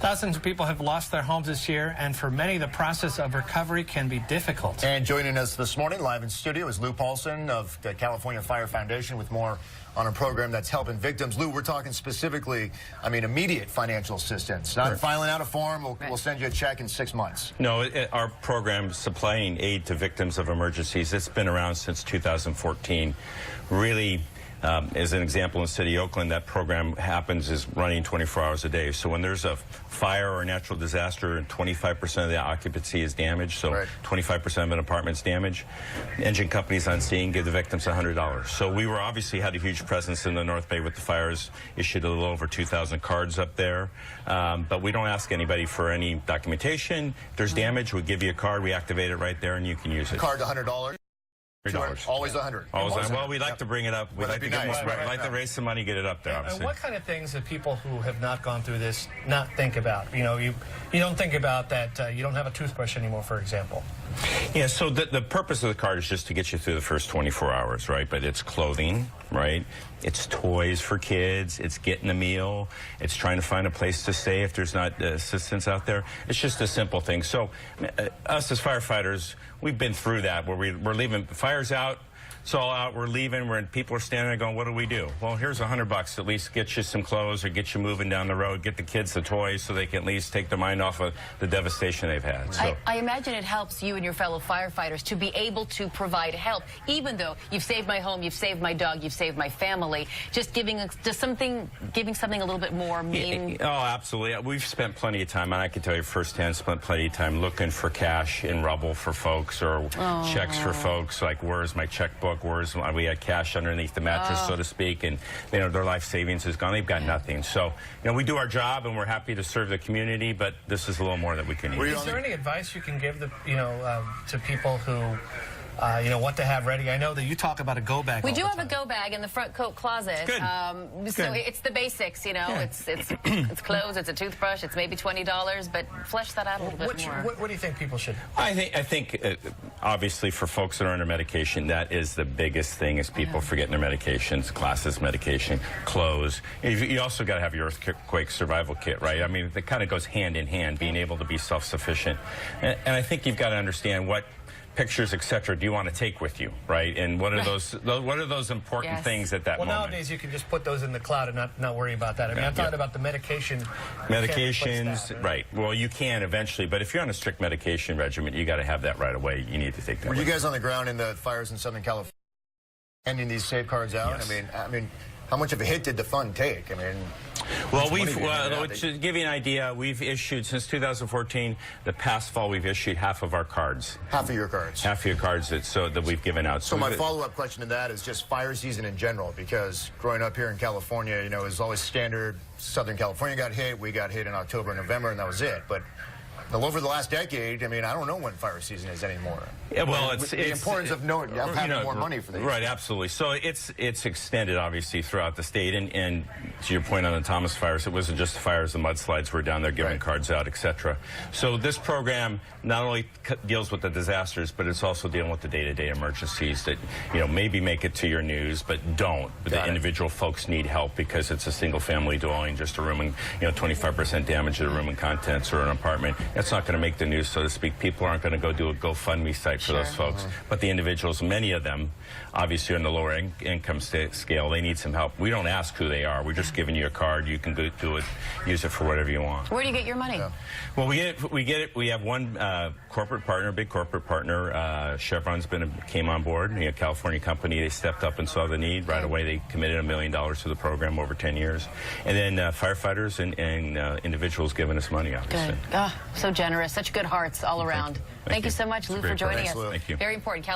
Thousands of people have lost their homes this year, and for many, the process of recovery can be difficult. And joining us this morning, live in studio, is Lou Paulson of the California Fire Foundation with more on a program that's helping victims. Lou, we're talking specifically, immediate financial assistance. Not filing out a form, we'll send you a check in 6 months. No, our program supplying aid to victims of emergencies, it's been around since 2014. Really, as an example, in the city of Oakland, that program is running 24 hours a day. So when there's a fire or a natural disaster and 25% of the occupancy is damaged, so 25% of an apartment's damaged, engine companies on scene give the victims $100. So we obviously had a huge presence in the North Bay with the fires, issued a little over 2,000 cards up there. But we don't ask anybody for any documentation. If there's damage, we give you a card, we activate it right there, and you can use it. Card $100? Always 100. Always. Well, we like to bring it up. We like to raise some money, get it up there. Obviously. And what kind of things do people who have not gone through this not think about? You know, you don't think about that. You don't have a toothbrush anymore, for example. Yeah. So the purpose of the card is just to get you through the first 24 hours, right? But it's clothing, right? It's toys for kids. It's getting a meal. It's trying to find a place to stay if there's not assistance out there. It's just a simple thing. So us as firefighters, we've been through that where we're leaving. The fire's out. It's all out. We're leaving. People are standing there going, what do we do? Well, here's $100 at least get you some clothes or get you moving down the road, get the kids the toys so they can at least take their mind off of the devastation they've had. So I imagine it helps you and your fellow firefighters to be able to provide help, even though you've saved my home, you've saved my dog, you've saved my family. Just giving something a little bit more meaning. Oh, absolutely. We've spent plenty of time, and I can tell you firsthand, spent plenty of time looking for cash in rubble for folks or checks for folks, like where's my checkbook? We had cash underneath the mattress, so to speak, and their life savings is gone. They've got nothing. So, we do our job, and we're happy to serve the community, but this is a little more that we can use. Is there any advice you can give to people who what to have ready? I know that you talk about a go bag. We do have a go bag in the front coat closet. Good. So it's the basics, It's clothes, it's a toothbrush, it's maybe $20, but flesh that out a little bit more. What do you think people should? I think obviously for folks that are under medication, that is the biggest thing is people forgetting their medications, classes, medication, clothes. You also got to have your earthquake survival kit, right? It kind of goes hand in hand, being able to be self-sufficient. And I think you've got to understand what pictures, etc., do you want to take with you, right? And what are those important things at that moment? Well, nowadays you can just put those in the cloud and not worry about that. I'm talking about the medication. Medications, right? Well, you can eventually, but if you're on a strict medication regimen, you got to have that right away. You need to take that. Were you guys on the ground in the fires in Southern California, handing these safeguards out? Yes. I mean, how much of a hit did the fund take? Well, to give you an idea, we've issued, since 2014, the past fall, we've issued half of our cards. Half of your cards? Half of your cards that we've given out. So my follow-up question to that is just fire season in general, because growing up here in California, it was always standard. Southern California got hit. We got hit in October and November, and that was it. But over the last decade, I don't know when fire season is anymore. Yeah, well, the importance of having more money for these. Right, absolutely. So it's extended, obviously, throughout the state. And to your point on the Thomas fires, it wasn't just the fires, the mudslides were down there giving cards out, etc. So this program not only deals with the disasters, but it's also dealing with the day-to-day emergencies that, maybe make it to your news, but don't. But the individual folks need help because it's a single-family dwelling, just a room and, 25% damage to the room and contents or an apartment. That's not going to make the news, so to speak. People aren't going to go do a GoFundMe site for those folks. But the individuals, many of them, obviously on the lower income scale, they need some help. We don't ask who they are. We're just giving you a card. You can go do it, use it for whatever you want. Where do you get your money? Well, we get it. We have one corporate partner, big corporate partner. Chevron's came on board. A California company. They stepped up and saw the need right away. They committed $1 million to the program over 10 years. And then firefighters and individuals giving us money, obviously. Good. So generous. Such good hearts all around. Thank you so much, Lou, for joining us. Thank you. Very important.